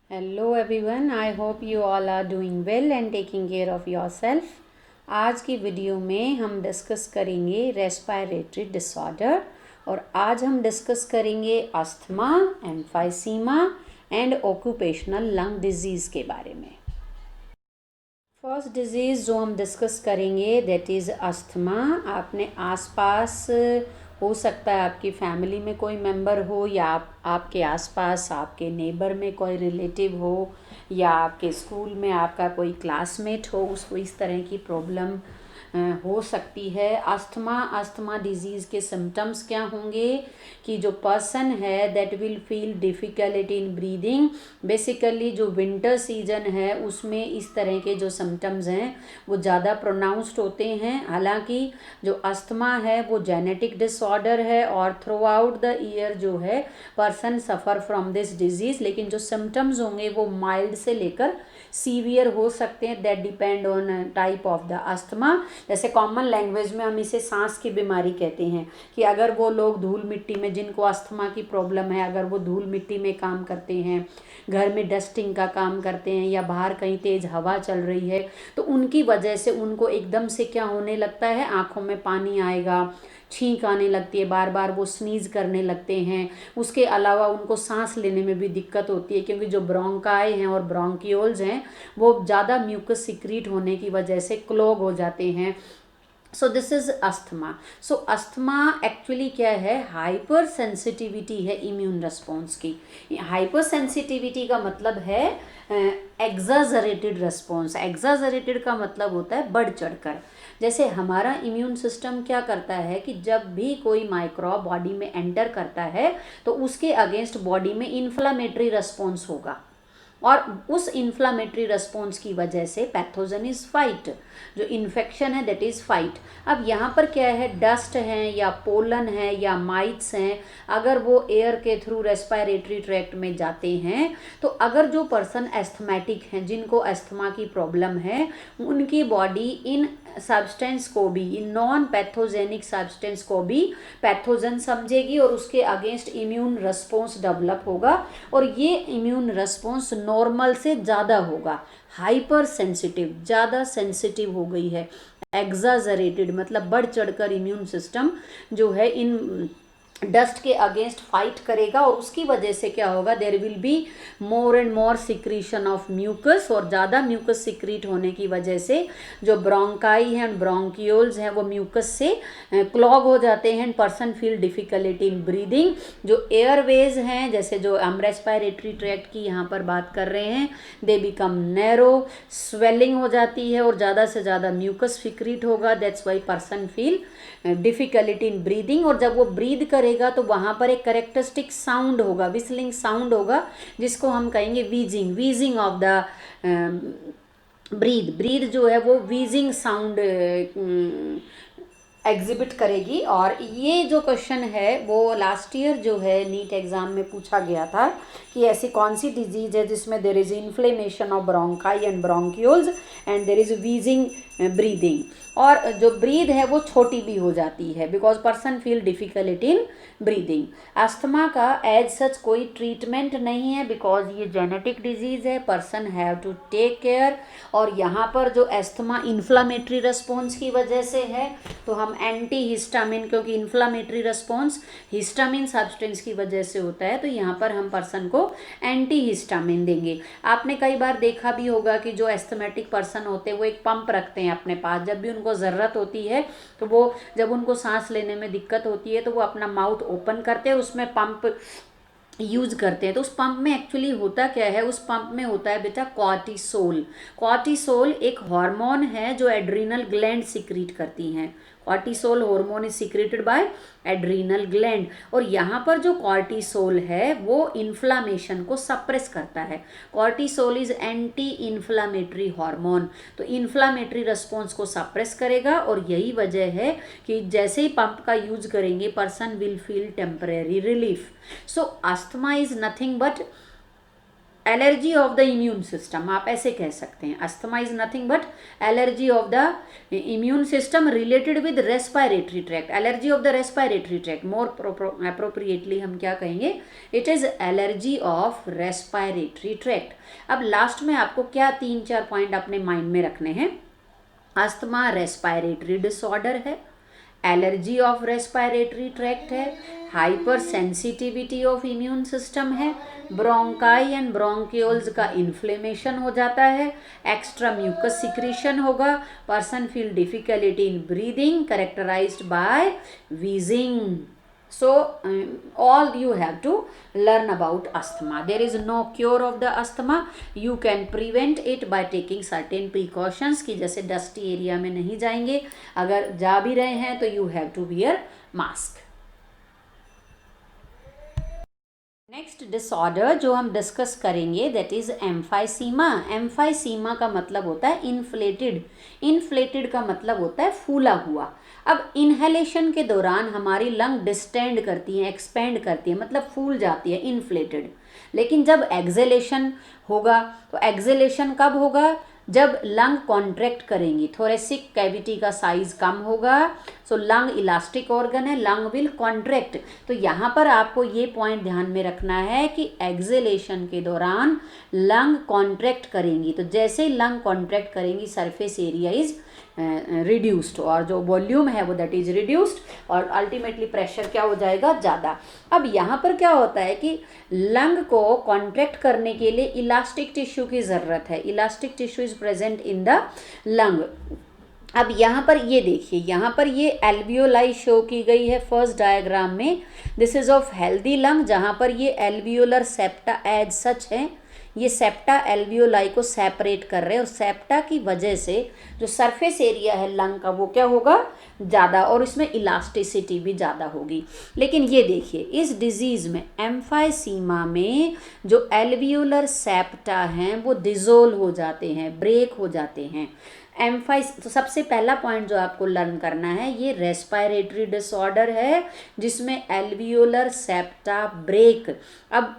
Hello everyone, I hope you all are doing well and taking care of yourself. आज की video में हम discuss करेंगे respiratory disorder और आज हम डिस्कस करेंगे asthma, emphysema and occupational lung disease के बारे में। फर्स्ट डिजीज़ जो हम डिस्कस करेंगे दैट इज़ अस्थमा। आपने आसपास हो सकता है आपकी फैमिली में कोई मेंबर हो या आपके आसपास आपके नेबर में कोई रिलेटिव हो या आपके स्कूल में आपका कोई क्लासमेट हो, उसको इस तरह की प्रॉब्लम हो सकती है। अस्थमा डिजीज़ के सिम्टम्स क्या होंगे कि जो पर्सन है that will feel difficulty in breathing. Basically जो विंटर सीजन है उसमें इस तरह के जो सिम्टम्स हैं वो ज़्यादा प्रोनाउंस्ड होते हैं। हालांकि जो अस्थमा है वो जेनेटिक डिसऑर्डर है और थ्रू आउट द ईयर जो है person suffer from this disease, लेकिन जो सिम्टम्स होंगे वो माइल्ड से लेकर सीवियर हो सकते हैं। That depend on type of the asthma. जैसे कॉमन लैंग्वेज में हम इसे सांस की बीमारी कहते हैं कि अगर वो लोग धूल मिट्टी में, जिनको अस्थमा की प्रॉब्लम है, अगर वो धूल मिट्टी में काम करते हैं, घर में डस्टिंग का काम करते हैं या बाहर कहीं तेज़ हवा चल रही है, तो उनकी वजह से उनको एकदम से क्या होने लगता है, आँखों में पानी आएगा, छींक आने लगती है, बार बार वो स्नीज़ करने लगते हैं। उसके अलावा उनको सांस लेने में भी दिक्कत होती है क्योंकि जो ब्रोंकाई हैं और ब्रोंकियोल्स हैं वो ज़्यादा म्यूकस सिक्रीट होने की वजह से क्लॉग हो जाते हैं। सो this is asthma. So asthma actually क्या है, हाइपर सेंसिटिविटी है इम्यून रिस्पॉन्स की। हाइपर सेंसिटिविटी का मतलब है एग्जाजरेटेड रिस्पॉन्स। एग्जाजरेटेड का मतलब होता है बढ़ चढ़कर। जैसे हमारा इम्यून सिस्टम क्या करता है कि जब भी कोई माइक्रोब बॉडी में एंटर करता है तो उसके अगेंस्ट बॉडी में इन्फ्लामेटरी रिस्पॉन्स होगा और उस इन्फ्लामेटरी रिस्पॉन्स की वजह से पैथोजन इज़ फाइट, जो इन्फेक्शन है दैट इज़ फाइट। अब यहाँ पर क्या है, डस्ट हैं या पोलन है या माइट्स हैं, अगर वो एयर के थ्रू रेस्पिरेटरी ट्रैक्ट में जाते हैं तो अगर जो पर्सन एस्थमेटिक हैं, जिनको एस्थमा की प्रॉब्लम है, उनकी बॉडी इन सब्सटेंस को भी, इन नॉन पैथोजेनिक सब्सटेंस को भी पैथोजन समझेगी और उसके अगेंस्ट इम्यून रिस्पॉन्स डेवलप होगा और ये इम्यून रिस्पॉन्स नॉर्मल से ज़्यादा होगा। हाइपर सेंसिटिव, ज़्यादा सेंसिटिव हो गई है। एग्जाजरेटेड मतलब बढ़ चढ़कर इम्यून सिस्टम जो है इन डस्ट के अगेंस्ट फाइट करेगा और उसकी वजह से क्या होगा, there will be more and more secretion of mucus और ज़्यादा म्यूकस सिक्रीट होने की वजह से जो ब्रोंकाई हैं एंड ब्रोंकियोल्स हैं वो म्यूकस से क्लॉग हो जाते हैं and person feel difficulty in breathing. जो एयरवेज हैं, जैसे जो हम रेस्पिरेटरी ट्रैक्ट की यहाँ पर बात कर रहे हैं, दे बिकम नैरो, स्वेलिंग हो जाती है और ज़्यादा से ज़्यादा म्यूकस सिक्रीट होगा। That's why person feel difficulty in breathing. और जब वो ब्रीद करेगा तो वहाँ पर एक करेक्टरिस्टिक साउंड होगा, विस्लिंग साउंड होगा, जिसको हम कहेंगे wheezing, wheezing of the breathe जो है वो वीजिंग साउंड एग्जिबिट करेगी। और ये जो क्वेश्चन है वो लास्ट ईयर जो है नीट एग्ज़ाम में पूछा गया था कि ऐसी कौन सी डिजीज़ है जिसमें there is inflammation of bronchi and bronchioles and there is wheezing breathing. और जो ब्रीद है वो छोटी भी हो जाती है because person feel difficulty in breathing. Asthma का एज सच कोई ट्रीटमेंट नहीं है बिकॉज ये जेनेटिक डिजीज़ है, person have to take care. और यहाँ पर जो अस्थमा इन्फ्लामेटरी रिस्पॉन्स की वजह से है तो हम एंटी हिस्टामिन, क्योंकि इन्फ्लामेटरी रिस्पॉन्स हिस्टामिन सब्सटेंस की वजह से होता है, तो यहाँ पर हम पर्सन को एंटी हिस्टामिन देंगे। आपने कई बार देखा भी होगा कि जो एस्थमेटिक पर्सन होते हैं वो एक पंप रखते हैं अपने पास, जब भी उनको ज़रूरत होती है तो वो, जब उनको सांस लेने में दिक्कत होती है तो वो अपना माउथ ओपन करते हैं, उसमें पंप यूज़ करते हैं। तो उस पंप में एक्चुअली होता क्या है, उस पंप में होता है बेटा कॉर्टिसोल। कॉर्टिसोल एक हार्मोन है जो एड्रीनल ग्लैंड सिक्रीट करती हैं। Cortisol hormone is secreted by adrenal gland और यहाँ पर जो कॉर्टिसोल है वो इन्फ्लामेशन को सप्रेस करता है। Cortisol is anti inflammatory hormone, तो इन्फ्लामेटरी रिस्पॉन्स को सप्रेस करेगा और यही वजह है कि जैसे ही पंप का यूज करेंगे person will feel temporary relief. So asthma is nothing but allergy of the immune system, आप ऐसे कह सकते हैं। Asthma is nothing but allergy of the immune system related with respiratory tract, allergy of the respiratory tract. More appropriately हम क्या कहेंगे, it is allergy of respiratory tract. अब last में आपको क्या 3-4 पॉइंट अपने माइंड में रखने हैं। अस्थमा रेस्पिरेटरी डिसऑर्डर है, एलर्जी ऑफ रेस्पिरेटरी ट्रैक्ट है, hypersensitivity of immune system है, ब्रोंकाई एंड ब्रोंक्यूल्स का इन्फ्लेमेशन हो जाता है, एक्स्ट्रा म्यूकस सिक्रीशन होगा, person feel difficulty in breathing characterised by wheezing. So all you have to learn about asthma. There is no cure of the asthma. You can prevent it by taking certain precautions कि जैसे dusty area में नहीं जाएंगे, अगर जा भी रहे हैं तो you have to wear mask. Next disorder जो हम डिस्कस करेंगे दैट इज एम्फाइसीमा। एम्फाइसीमा का मतलब होता है इन्फ्लेटेड, इन्फ्लेटेड का मतलब होता है फूला हुआ। अब इनहेलेशन के दौरान हमारी लंग डिस्टेंड करती हैं, एक्सपेंड करती है, मतलब फूल जाती है, इन्फ्लेटेड। लेकिन जब एक्सेलेशन होगा तो एक्सेलेशन कब होगा, जब लंग कॉन्ट्रैक्ट करेंगी, थोरेसिक कैविटी का साइज कम होगा। सो लंग इलास्टिक ऑर्गन है, लंग विल कॉन्ट्रैक्ट। तो यहाँ पर आपको ये पॉइंट ध्यान में रखना है कि एक्सेलेशन के दौरान लंग कॉन्ट्रैक्ट करेंगी, तो जैसे ही लंग कॉन्ट्रैक्ट करेंगी सरफेस एरिया इज रिड्यूस्ड, और जो वॉल्यूम है वो दैट इज रिड्यूस्ड, और अल्टीमेटली प्रेशर क्या हो जाएगा, ज़्यादा। अब यहाँ पर क्या होता है कि लंग को कॉन्ट्रैक्ट करने के लिए इलास्टिक टिश्यू की ज़रूरत है। Elastic tissue is present in the lung. अब यहाँ पर ये देखिए, यहाँ पर ये एल्वियोलाई शो की गई है फर्स्ट डायग्राम में। This is of healthy lung, जहाँ पर ये एल्वियोलर सेप्टा एज सच है, ये सेप्टा एल्वियोलाई को सेपरेट कर रहे हैं, और सेप्टा की वजह से जो सरफेस एरिया है लंग का वो क्या होगा, ज़्यादा, और इसमें इलास्टिसिटी भी ज़्यादा होगी। लेकिन ये देखिए इस डिजीज़ में एम्फाइसीमा में जो एल्वियोलर सेप्टा हैं वो डिसोल्व हो जाते हैं, ब्रेक हो जाते हैं। तो सबसे पहला पॉइंट जो आपको लर्न करना है, ये रेस्पिरेटरी डिसऑर्डर है जिसमें एल्वियोलर सेप्टा ब्रेक। अब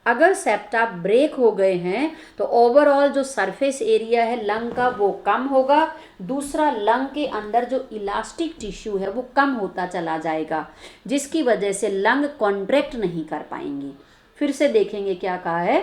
अगर सेप्टा ब्रेक हो गए हैं तो ओवरऑल जो सरफेस एरिया है लंग का वो कम होगा। दूसरा, लंग के अंदर जो इलास्टिक टिश्यू है वो कम होता चला जाएगा, जिसकी वजह से लंग कॉन्ट्रैक्ट नहीं कर पाएंगी। फिर से देखेंगे क्या कहा है,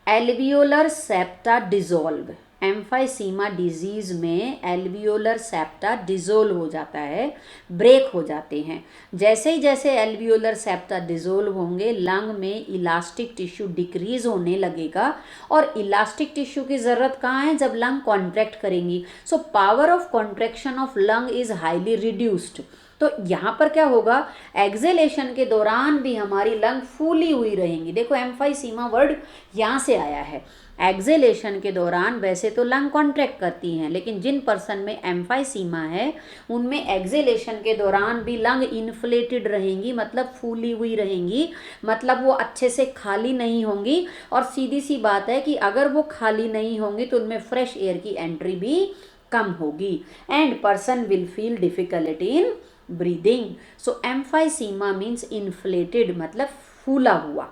alveolar septa dissolve. Emphysema disease में एल्वियोलर सेप्टा डिसोल्व हो जाता है, ब्रेक हो जाते हैं। जैसे ही जैसे एल्वियोलर सेप्टा डिसोल्व होंगे लंग में इलास्टिक टिश्यू डिक्रीज होने लगेगा, और इलास्टिक टिश्यू की ज़रूरत कहाँ है, जब लंग कॉन्ट्रैक्ट करेंगी। So power of contraction of lung is highly reduced. तो यहाँ पर क्या होगा, एक्सेलेशन के दौरान भी हमारी लंग फूली हुई रहेंगी। देखो एम्फाइसीमा वर्ड यहाँ से आया है। एक्सेलेशन के दौरान वैसे तो लंग कॉन्ट्रैक्ट करती हैं, लेकिन जिन पर्सन में एम्फाइसीमा है उनमें एक्सेलेशन के दौरान भी लंग इन्फ्लेटेड रहेंगी, मतलब फूली हुई रहेंगी, मतलब वो अच्छे से खाली नहीं होंगी। और सीधी सी बात है कि अगर वो खाली नहीं होंगी तो उनमें फ्रेश एयर की एंट्री भी कम होगी, and person will feel difficulty in breathing. So emphysema means inflated, मतलब फूला हुआ।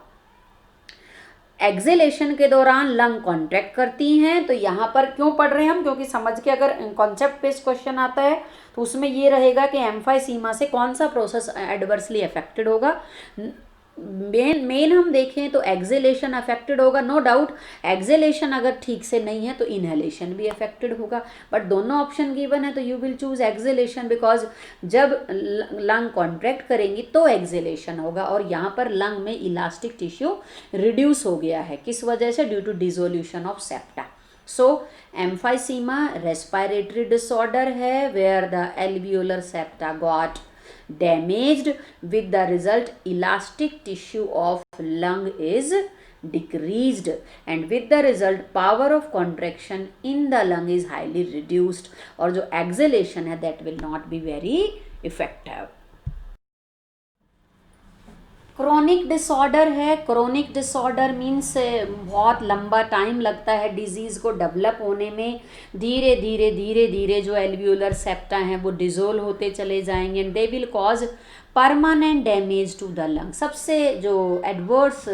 एक्सेलेशन के दौरान लंग कॉन्ट्रैक्ट करती हैं। तो यहाँ पर क्यों पढ़ रहे हैं हम, क्योंकि समझ के अगर कॉन्सेप्ट बेस्ड क्वेश्चन आता है तो उसमें ये रहेगा कि एम्फाइसीमा से कौन सा प्रोसेस एडवर्सली अफेक्टेड होगा। मेन हम देखें तो एक्सेलेशन अफेक्टेड होगा, नो डाउट। एक्सेलेशन अगर ठीक से नहीं है तो इनहेलेशन भी अफेक्टेड होगा, बट दोनों ऑप्शन गिवन है तो you will choose acceleration, because जब लंग कॉन्ट्रैक्ट करेंगी तो एक्सेलेशन होगा। और यहाँ पर लंग में इलास्टिक टिश्यू रिड्यूस हो गया है, किस वजह से, due to dissolution of septa. So emphysema respiratory disorder है where the alveolar septa got damaged, with the result elastic tissue of lung is decreased, and with the result power of contraction in the lung is highly reduced, और जो exhalation है that will not be very effective। Chronic disorder है। Chronic disorder means बहुत लंबा time लगता है disease को develop होने में। धीरे धीरे धीरे धीरे जो एल्वियोलर सेप्टा हैं वो डिसोल्व होते चले जाएंगे, and they will cause permanent damage to the lung. सबसे जो एडवर्स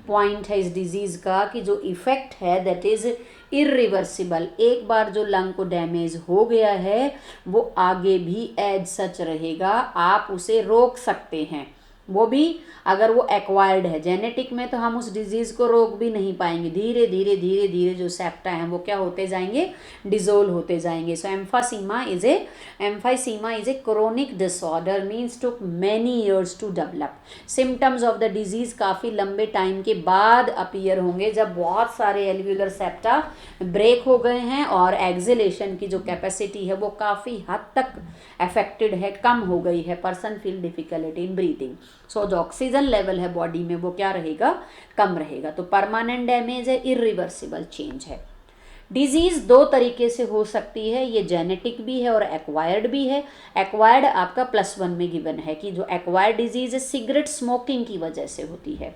पॉइंट है इस डिजीज़ का कि जो इफ़ेक्ट है दैट इज़ इरिवर्सिबल। एक बार जो लंग को डैमेज हो गया है वो आगे भी एज सच रहेगा, आप उसे रोक सकते हैं। वो भी अगर वो एक्वायर्ड है, जेनेटिक में तो हम उस डिजीज़ को रोक भी नहीं पाएंगे। धीरे धीरे धीरे धीरे जो सेप्टा हैं वो क्या होते जाएंगे, डिजोल्व होते जाएंगे। So emphysema is a chronic disorder, means took many years to develop. Symptoms of the disease काफ़ी लंबे टाइम के बाद अपीयर होंगे, जब बहुत सारे एल्व्यूलर सेप्टा ब्रेक हो गए हैं और एक्सलेशन की जो कैपेसिटी है वो काफ़ी हद तक अफेक्टेड है, कम हो गई है। Person feel difficulty in breathing. So जो ऑक्सीजन लेवल है बॉडी में वो क्या रहेगा, कम रहेगा। तो परमानेंट डैमेज है, इरिवर्सिबल चेंज है। डिजीज़ दो तरीके से हो सकती है, ये जेनेटिक भी है और एक्वायर्ड भी है। एक्वायर्ड आपका +1 में गिवन है कि जो एक्वायर्ड डिजीज़ है सिगरेट स्मोकिंग की वजह से होती है।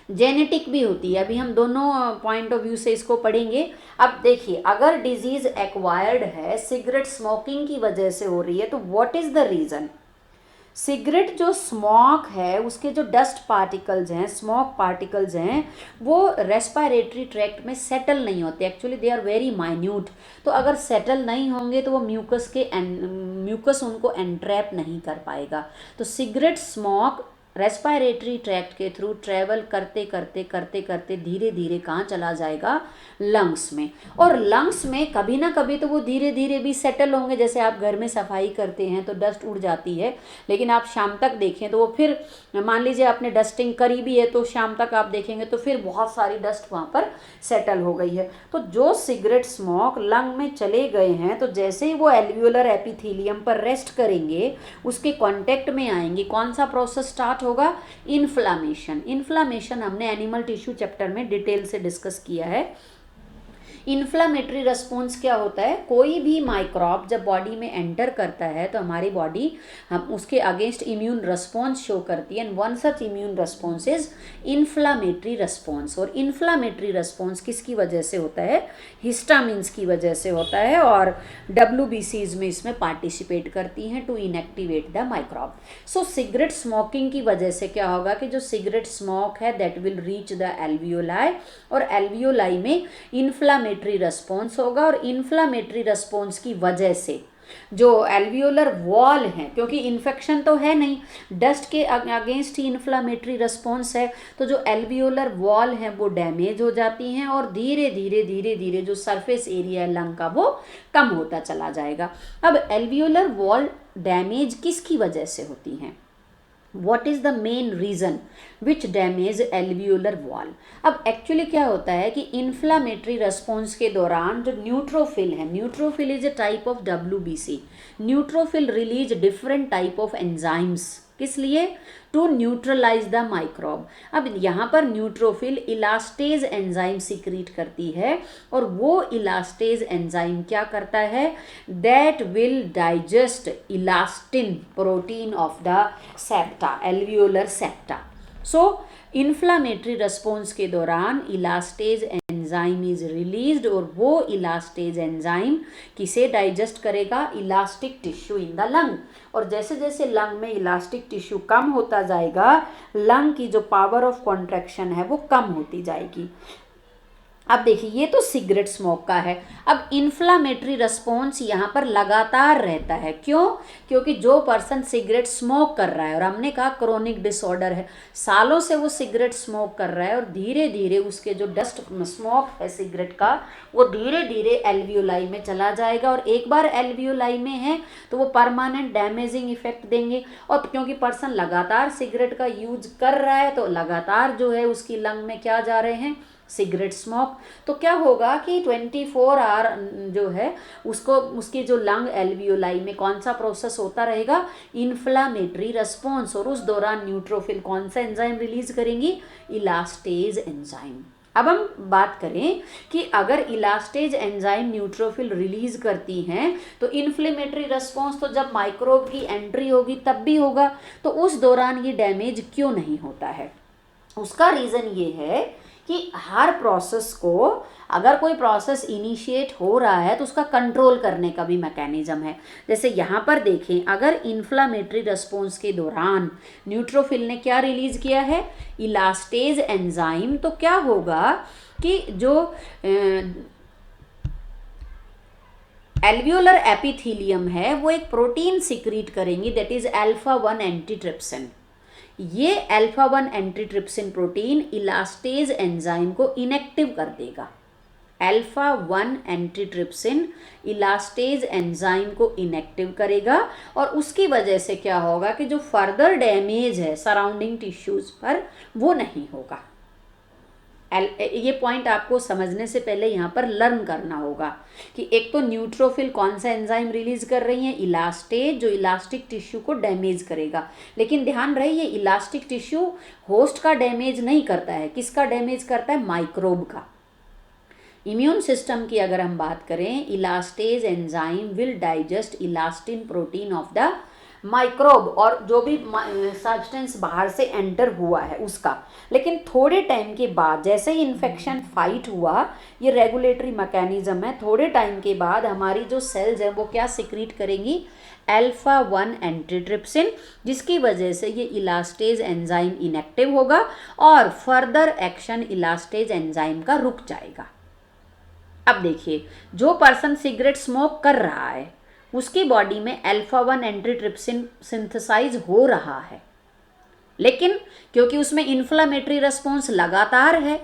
जेनेटिक भी होती है। अभी हम दोनों पॉइंट ऑफ व्यू से इसको पढ़ेंगे। अब देखिए, अगर डिजीज़ एक्वायर्ड है, सिगरेट स्मोकिंग की वजह से हो रही है, तो what is the reason? Cigarette जो स्मोक है उसके जो डस्ट पार्टिकल्स हैं, स्मोक पार्टिकल्स हैं, वो रेस्पिरेटरी ट्रैक्ट में सेटल नहीं होते। Actually they are very minute. तो अगर सेटल नहीं होंगे तो वो म्यूकस उनको एंट्रैप नहीं कर पाएगा। तो सिगरेट स्मोक रेस्पिरेटरी ट्रैक्ट के थ्रू ट्रैवल करते करते करते करते धीरे धीरे कहाँ चला जाएगा, लंग्स में। और लंग्स में कभी ना कभी तो वो धीरे धीरे भी सेटल होंगे। जैसे आप घर में सफाई करते हैं तो डस्ट उड़ जाती है, लेकिन आप शाम तक देखें तो वो फिर, मान लीजिए आपने डस्टिंग करी भी है तो शाम तक आप देखेंगे तो फिर बहुत सारी डस्ट वहाँ पर सेटल हो गई है। तो जो सिगरेट स्मोक लंग में चले गए हैं, तो जैसे ही वो एल्वियोलर एपिथेलियम पर रेस्ट करेंगे, उसके कॉन्टेक्ट में आएंगे, कौन सा प्रोसेस स्टार्ट होगा, इन्फ्लामेशन हमने एनिमल टिश्यू चैप्टर में डिटेल से डिस्कस किया है। इन्फ्लामेटरी रिस्पॉन्स क्या होता है, कोई भी माइक्रोब जब बॉडी में एंटर करता है तो हमारी बॉडी हम उसके अगेंस्ट इम्यून रिस्पॉन्स शो करती है। And one such immune response is inflammatory response. और इन्फ्लामेटरी रिस्पॉन्स किसकी वजह से होता है, हिस्टामिन्स की वजह से होता है, और WBCs में इसमें पार्टिसिपेट करती हैं to inactivate the microbe. So cigarette smoking की वजह से क्या होगा कि जो सिगरेट स्मोक है that will reach the alveoli, और एल्वियोलाई में इन्फ्लामेटरी रिस्पॉन्स होगा। और इन्फ्लामेटरी रिस्पॉन्स की वजह से जो एल्वियोलर वॉल है, क्योंकि इन्फेक्शन तो है नहीं, डस्ट के अगेंस्ट ही इन्फ्लामेटरी रिस्पॉन्स है, तो जो एल्वियोलर वॉल है वो डैमेज हो जाती हैं और धीरे धीरे धीरे धीरे जो सरफेस एरिया है लंग का वो कम होता चला जाएगा। अब एल्वियोलर वॉल डैमेज किसकी वजह से होती हैं, What is the main reason which damage alveolar wall? अब एक्चुअली क्या होता है कि इन्फ्लामेटरी रेस्पॉन्स के दौरान जो न्यूट्रोफिल है, neutrophil is a type of WBC। Neutrophil release different type of enzymes, किस लिए, टू न्यूट्रलाइज द माइक्रोब। अब यहाँ पर न्यूट्रोफिल इलास्टेज एंजाइम सिक्रीट करती है, और वो इलास्टेज एंजाइम क्या करता है, that will digest elastin protein of the septa, alveolar septa. So inflammatory response के दौरान इलास्टेज एंजाइम इज रिलीज्ड, और वो इलास्टेज एंजाइम किसे डाइजेस्ट करेगा, elastic tissue in the lung. और जैसे जैसे लंग में इलास्टिक टिश्यू कम होता जाएगा, लंग की जो पावर ऑफ कॉन्ट्रैक्शन है वो कम होती जाएगी। अब देखिए, ये तो सिगरेट स्मोक का है। अब इन्फ्लामेटरी रिस्पॉन्स यहाँ पर लगातार रहता है, क्यों, क्योंकि जो पर्सन सिगरेट स्मोक कर रहा है, और हमने कहा क्रोनिक डिसऑर्डर है, सालों से वो सिगरेट स्मोक कर रहा है, और धीरे धीरे उसके जो डस्ट स्मोक है सिगरेट का वो धीरे धीरे एल्वियोलाई में चला जाएगा, और एक बार एल्वियोलाई में है तो वो परमानेंट डैमेजिंग इफेक्ट देंगे। और क्योंकि पर्सन लगातार सिगरेट का यूज कर रहा है तो लगातार जो है उसकी लंग में क्या जा रहे हैं, सिगरेट स्मोक। तो क्या होगा कि 24 आवर जो है उसको, उसकी जो लंग एल्वियोलाई में कौन सा प्रोसेस होता रहेगा, इन्फ्लामेटरी रेस्पॉन्स, और उस दौरान न्यूट्रोफिल कौन सा एंजाइम रिलीज करेंगी, इलास्टेज एंजाइम। अब हम बात करें कि अगर इलास्टेज एंजाइम न्यूट्रोफिल रिलीज करती हैं तो इन्फ्लेमेटरी रेस्पॉन्स तो जब माइक्रोब की एंट्री होगी तब भी होगा, तो उस दौरान ये डैमेज क्यों नहीं होता है। उसका रीज़न ये है कि हर प्रोसेस को, अगर कोई प्रोसेस इनिशिएट हो रहा है तो उसका कंट्रोल करने का भी मैकेनिज्म है। जैसे यहाँ पर देखें, अगर इन्फ्लामेटरी रिस्पॉन्स के दौरान न्यूट्रोफिल ने क्या रिलीज किया है, इलास्टेज एंजाइम, तो क्या होगा कि जो एल्वियोलर एपिथेलियम है वो एक प्रोटीन सिक्रीट करेंगी, दैट इज अल्फा 1 एंटीट्रिप्सिन। ये alpha 1 antitrypsin protein elastase enzyme को इनएक्टिव कर देगा। अल्फा 1 एंटीट्रिप्सिन इलास्टेज एंजाइम को इनएक्टिव करेगा और उसकी वजह से क्या होगा कि जो फर्दर डैमेज है सराउंडिंग टिश्यूज पर वो नहीं होगा। ये पॉइंट आपको समझने से पहले यहाँ पर लर्न करना होगा कि एक तो न्यूट्रोफिल कौन सा एंजाइम रिलीज कर रही है, इलास्टेज, जो इलास्टिक टिश्यू को डैमेज करेगा। लेकिन ध्यान रहे ये इलास्टिक टिश्यू होस्ट का डैमेज नहीं करता है, किसका डैमेज करता है, माइक्रोब का। इम्यून सिस्टम की अगर हम बात करें, elastase enzyme will digest elastin protein of the microbe, और जो भी सब्सटेंस बाहर से एंटर हुआ है उसका। लेकिन थोड़े टाइम के बाद जैसे ही इन्फेक्शन फाइट हुआ, ये रेगुलेटरी मैकेनिज्म है, थोड़े टाइम के बाद हमारी जो सेल्स हैं वो क्या सिक्रीट करेंगी, अल्फा 1 एंटीट्रिप्सिन, जिसकी वजह से ये इलास्टेज एंजाइम इनएक्टिव होगा और फर्दर एक्शन इलास्टेज एंजाइम का रुक जाएगा। अब देखिए, जो पर्सन सिगरेट स्मोक कर रहा है उसकी बॉडी में अल्फा 1 एंटीट्रिप्सिन सिंथेसाइज हो रहा है, लेकिन क्योंकि उसमें इन्फ्लामेटरी रिस्पॉन्स लगातार है,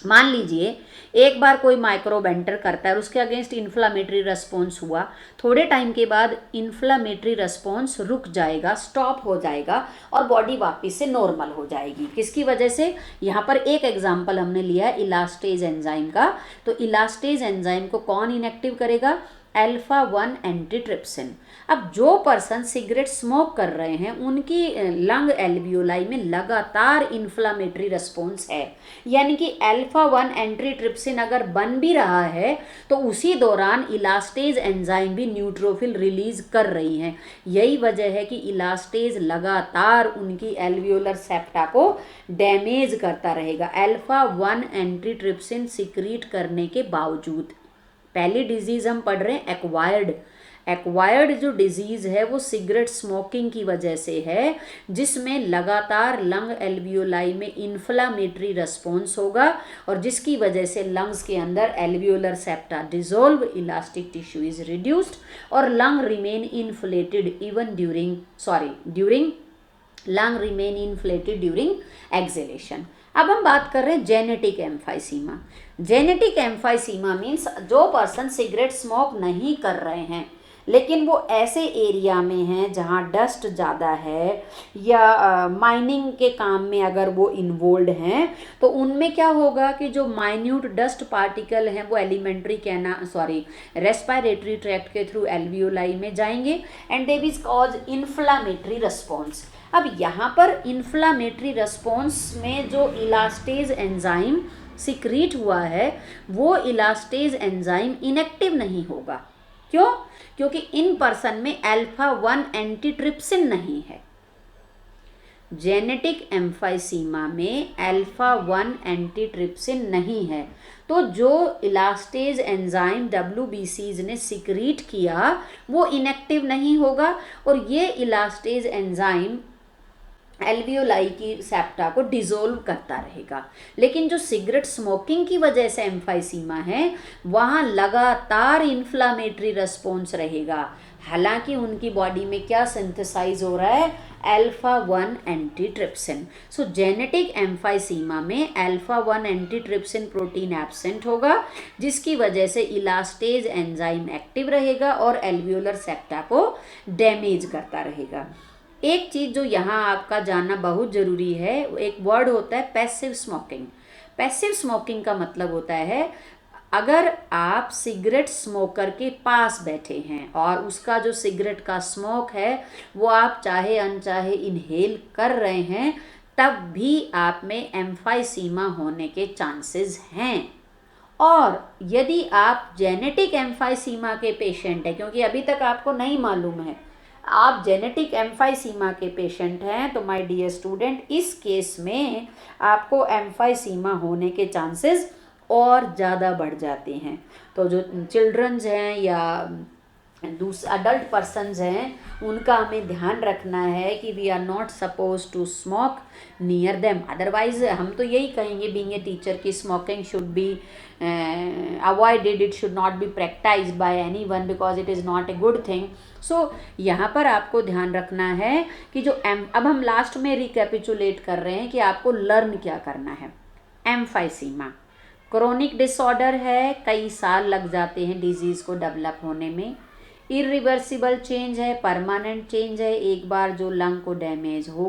मान लीजिए एक बार कोई माइक्रोब एंटर करता है और उसके अगेंस्ट इन्फ्लामेटरी रिस्पॉन्स हुआ, थोड़े टाइम के बाद इन्फ्लामेटरी रिस्पॉन्स रुक जाएगा, स्टॉप हो जाएगा और बॉडी वापस से नॉर्मल हो जाएगी। किसकी वजह से, यहाँ पर एक एग्जांपल हमने लिया है इलास्टेज एंजाइम का। तो इलास्टेज एंजाइम को कौन इनएक्टिव करेगा, अल्फा 1 एंटीट्रिप्सिन। अब जो पर्सन सिगरेट स्मोक कर रहे हैं उनकी लंग एल्वियोलाई में लगातार इन्फ्लामेटरी रिस्पॉन्स है, यानी कि अल्फा 1 एंटीट्रिप्सिन अगर बन भी रहा है तो उसी दौरान इलास्टेज एंजाइम भी न्यूट्रोफिल रिलीज कर रही हैं। यही वजह है कि इलास्टेज लगातार उनकी एल्वियोलर सेप्टा को डैमेज करता रहेगा, अल्फा 1 एंटीट्रिप्सिन सिक्रीट करने के बावजूद। पहली डिजीज़ हम पढ़ रहे हैं एक्वायर्ड जो डिजीज़ है वो सिगरेट स्मोकिंग की वजह से है, जिसमें लगातार लंग एल्वियोलाई में इन्फ्लामेटरी रिस्पॉन्स होगा और जिसकी वजह से लंग्स के अंदर alveolar septa dissolve, elastic tissue is reduced और lung remain inflated even during lung remain inflated during exhalation. अब हम बात कर रहे हैं genetic emphysema. Genetic emphysema means जो पर्सन सिगरेट स्मोक नहीं कर रहे हैं लेकिन वो ऐसे एरिया में हैं जहाँ डस्ट ज़्यादा है या माइनिंग के काम में अगर वो इन्वॉल्व हैं, तो उनमें क्या होगा कि जो माइन्यूट डस्ट पार्टिकल हैं वो रेस्पिरेटरी ट्रैक्ट के थ्रू एल्वियोलाई में जाएंगे and they will cause inflammatory response. अब यहाँ पर इन्फ्लामेटरी रिस्पॉन्स में जो इलास्टेज एंजाइम सिक्रीट हुआ है वो इलास्टेज एंजाइम इनएक्टिव नहीं होगा। क्यों? क्योंकि इन पर्सन में अल्फा 1 एंटीट्रिप्सिन नहीं है। जेनेटिक एम्फाइसीमा में अल्फा 1 एंटीट्रिप्सिन नहीं है, तो जो इलास्टेज एंजाइम WBCs ने सिक्रीट किया वो इनएक्टिव नहीं होगा और ये इलास्टेज एंजाइम एल्वियोलाई की सेप्टा को डिसॉल्व करता रहेगा। लेकिन जो सिगरेट स्मोकिंग की वजह से एम्फाइसीमा है वहाँ लगातार इन्फ्लामेटरी रिस्पॉन्स रहेगा, हालांकि उनकी बॉडी में क्या सिंथेसाइज हो रहा है, अल्फा 1 एंटीट्रिप्सिन। सो जेनेटिक एम्फाइसीमा में अल्फा 1 एंटीट्रिप्सिन प्रोटीन एब्सेंट होगा, जिसकी वजह से इलास्टेज एंजाइम एक्टिव रहेगा और एल्वियोलर सेप्टा को डैमेज करता रहेगा। एक चीज़ जो यहाँ आपका जानना बहुत ज़रूरी है, एक वर्ड होता है पैसिव स्मोकिंग। पैसिव स्मोकिंग का मतलब होता है अगर आप सिगरेट स्मोकर के पास बैठे हैं और उसका जो सिगरेट का स्मोक है वो आप चाहे अनचाहे इनहेल कर रहे हैं, तब भी आप में एम्फाइसीमा होने के चांसेस हैं। और यदि आप जेनेटिक एम्फाइसीमा के पेशेंट हैं, क्योंकि अभी तक आपको नहीं मालूम है, आप जेनेटिक एम्फाइसीमा के पेशेंट हैं तो माय डियर स्टूडेंट, इस केस में आपको एम्फाइसीमा होने के चांसेस और ज़्यादा बढ़ जाते हैं। तो जो चिल्ड्रंस हैं या अडल्ट पर्सनस हैं उनका हमें ध्यान रखना है कि we are not suppose to smoke near them. Otherwise हम तो यही कहेंगे बीइंग ए टीचर कि smoking should be avoided, it should not be practise by anyone because it is not a good thing. So यहाँ पर आपको ध्यान रखना है कि जो अब हम लास्ट में रिकैपिचुलेट कर रहे हैं कि आपको लर्न क्या करना है। एम्फाइसीमा क्रोनिक डिसऑर्डर है, कई साल लग जाते हैं डिजीज़ को डेवलप होने में। इरिवर्सिबल चेंज है, परमानेंट चेंज है, एक बार जो लंग को डैमेज हो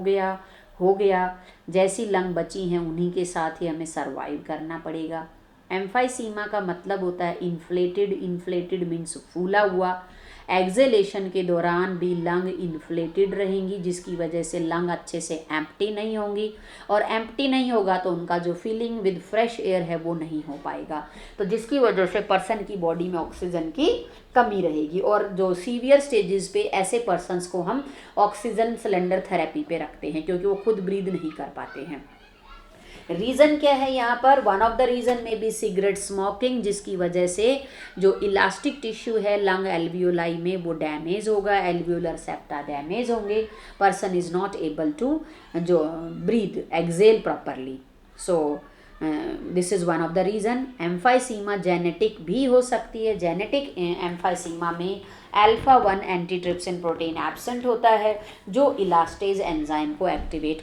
गया, जैसी लंग बची हैं उन्हीं के साथ ही हमें सरवाइव करना पड़ेगा। एम्फाइसीमा का मतलब होता है इन्फ्लेटेड मीन्स फूला हुआ। एक्सेलेशन के दौरान भी लंग इन्फ्लेटेड रहेंगी जिसकी वजह से लंग अच्छे से एम्प्टी नहीं होंगी, और एम्प्टी नहीं होगा तो उनका जो फीलिंग विद फ्रेश एयर है वो नहीं हो पाएगा, तो जिसकी वजह से पर्सन की बॉडी में ऑक्सीजन की कमी रहेगी। और जो सीवियर स्टेजेस पे ऐसे पर्सनस को हम ऑक्सीजन सिलेंडर थेरेपी पे रखते हैं क्योंकि वो खुद ब्रीद नहीं कर पाते हैं। रीज़न क्या है यहाँ पर? वन ऑफ द रीज़न में भी सिगरेट स्मोकिंग, जिसकी वजह से जो इलास्टिक टिश्यू है लंग एल्वियोलाई में वो डैमेज होगा, एल्वियोलर सेप्टा डैमेज होंगे, person is not able to जो breathe exhale properly. So this is one of the reason. Emphysema genetic भी हो सकती है। जेनेटिक एम्फाइसीमा में अल्फा 1 एंटीट्रिप्सिन प्रोटीन एब्सेंट होता है जो इलास्टेज एंजाइम को इनएक्टिवेट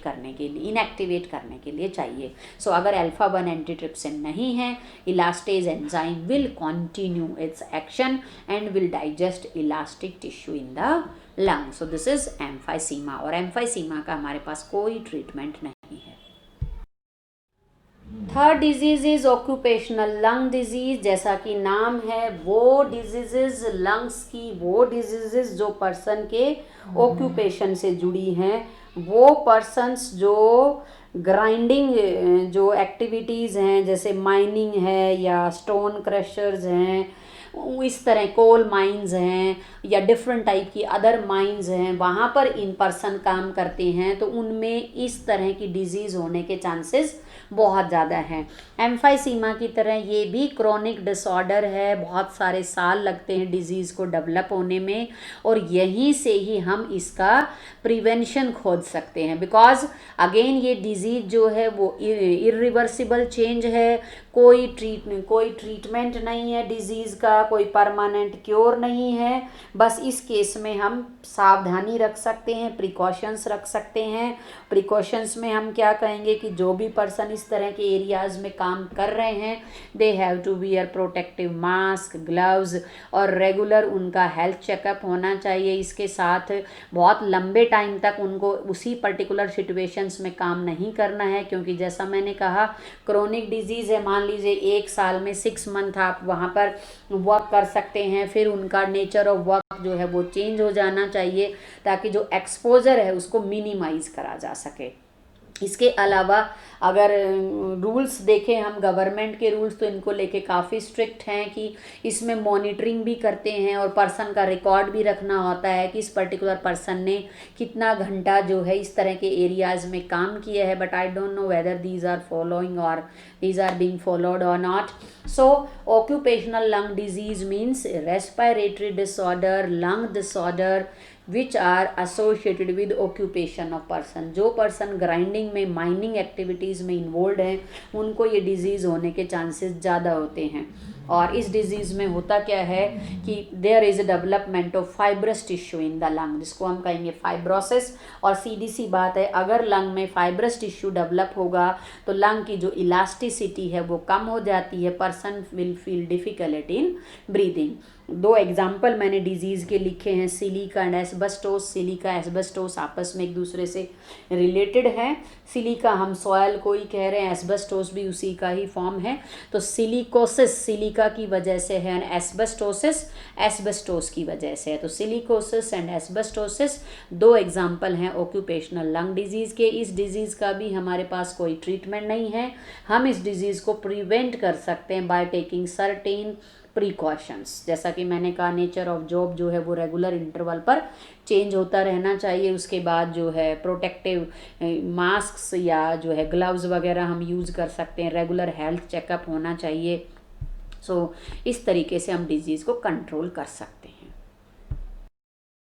करने के लिए चाहिए। सो अगर अल्फा 1 एंटीट्रिप्सिन नहीं है, elastase enzyme will continue its action and will digest elastic tissue in the lung. So this is emphysema, और एम्फाइसीमा का हमारे पास कोई ट्रीटमेंट नहीं है। Third disease is occupational lung disease. जैसा कि नाम है, वो डिजीजेज लंग्स की वो डिजीजेज जो पर्सन के ऑक्यूपेशन से जुड़ी हैं, वो पर्सन्स जो ग्राइंडिंग जो एक्टिविटीज़ हैं जैसे माइनिंग है या स्टोन क्रशर्स हैं, इस तरह कोल माइंस हैं या डिफरेंट टाइप की अदर माइंस हैं, वहाँ पर इन पर्सन काम करते हैं तो उनमें इस तरह की डिजीज़ होने के चांसेस बहुत ज़्यादा हैं। एम्फाइसीमा की तरह ये भी क्रोनिक डिसऑर्डर है, बहुत सारे साल लगते हैं डिजीज़ को डेवलप होने में, और यहीं से ही हम इसका प्रिवेंशन खोज सकते हैं। बिकॉज अगेन ये डिजीज़ जो है वो इरिवर्सिबल चेंज है, कोई ट्रीटमेंट नहीं है डिजीज़ का, कोई परमानेंट क्योर नहीं है। बस इस केस में हम सावधानी रख सकते हैं, प्रिकॉशंस रख सकते हैं। प्रिकॉशंस में हम क्या कहेंगे कि जो भी पर्सन इस तरह के एरियाज़ में काम कर रहे हैं, they have to wear protective mask, gloves, और रेगुलर उनका हेल्थ चेकअप होना चाहिए। इसके साथ बहुत लंबे टाइम तक उनको उसी पर्टिकुलर सिचुएशंस में काम नहीं करना है, क्योंकि जैसा मैंने कहा क्रोनिक डिजीज़ है। मान लीजिए 1 साल में 6 मंथ आप वहाँ पर वर्क कर सकते हैं, फिर उनका नेचर ऑफ वर्क जो है वो चेंज हो जाना चाहिए ताकि जो एक्सपोजर है उसको मिनिमाइज करा जा सके। इसके अलावा अगर रूल्स देखें हम, गवर्नमेंट के रूल्स तो इनको लेके काफ़ी स्ट्रिक्ट हैं कि इसमें मॉनिटरिंग भी करते हैं और पर्सन का रिकॉर्ड भी रखना होता है कि इस पर्टिकुलर पर्सन ने कितना घंटा जो है इस तरह के एरियाज़ में काम किया है। But I don't know whether these are following और दीज आर बीइंग फॉलोड और not. So occupational lung disease means respiratory disorder, lung disorder which are associated with occupation of person। जो पर्सन ग्राइंडिंग में, mining activities में involve हैं, उनको ये disease होने के चांसेस ज़्यादा होते हैं। और इस डिज़ीज़ में होता क्या है कि there is a development of fibrous tissue in the lung, जिसको हम कहेंगे फाइब्रोसिस। और सीधी सी बात है, अगर लंग में फाइब्रस टिश्यू डेवलप होगा तो लंग की जो इलास्टिसिटी है वो कम हो जाती है, person will feel difficult in breathing. 2 example मैंने डिजीज़ के लिखे हैं, silica and asbestos. Silica asbestos आपस में एक दूसरे से रिलेटेड है। सिलिका हम सॉयल को ही कह रहे हैं, एस्बेस्टोस भी उसी का ही फॉर्म है। तो सिलिकोसिस सिलिका की वजह से है, एस्बेस्टोसिस एस्बेस्टोस की वजह से है। तो सिलिकोसिस एंड एस्बेस्टोसिस 2 एग्जाम्पल हैं ऑक्यूपेशनल लंग डिजीज़ के। इस डिज़ीज़ का भी हमारे पास कोई ट्रीटमेंट नहीं है। हम इस डिज़ीज़ को प्रिवेंट कर सकते हैं बाय टेकिंग सर्टेन प्रिकॉशंस। जैसा कि मैंने कहा, नेचर ऑफ जॉब जो है वो रेगुलर इंटरवल पर चेंज होता रहना चाहिए। उसके बाद जो है प्रोटेक्टिव मास्क्स या जो है ग्लव्स वगैरह हम यूज़ कर सकते हैं। रेगुलर हेल्थ चेकअप होना चाहिए। इस तरीके से हम डिजीज़ को कंट्रोल कर सकते हैं।